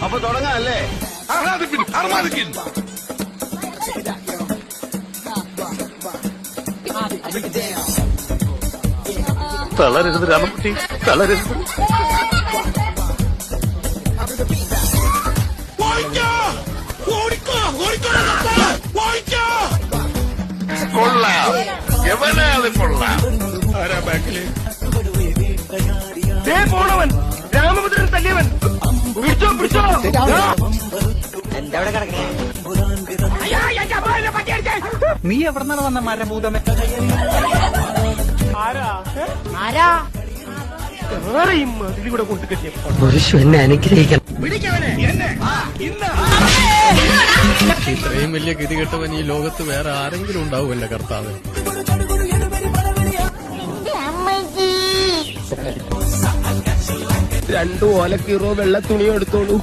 അപ്പൊ തുടങ്ങാല്ലേ? തളരരുത് രാമക്കുട്ടി, തളരരുത്. കൊള്ളാം, എവനാണ് കൊള്ളാം. ആരാ ബാക്കില്? പോണവൻ രാമഭദ്രൻ തല്ലിയവൻ. പിടിച്ചോ പിടിച്ചോ. നീ എവിടെന്നാണ് വന്ന മരഭൂതമേ? മതിലൂടെ കൊണ്ട് കെട്ടിയ എന്നെ അനുഗ്രഹിക്കണം. ഇത്രയും വലിയ ഗതികെട്ടവൻ ഈ ലോകത്ത് വേറെ ആരെങ്കിലും ഉണ്ടാവുമല്ലോ കർത്താവ്. 2 ഓലക്കീറോ വെള്ള തുണിയോ എടുത്തോളൂ.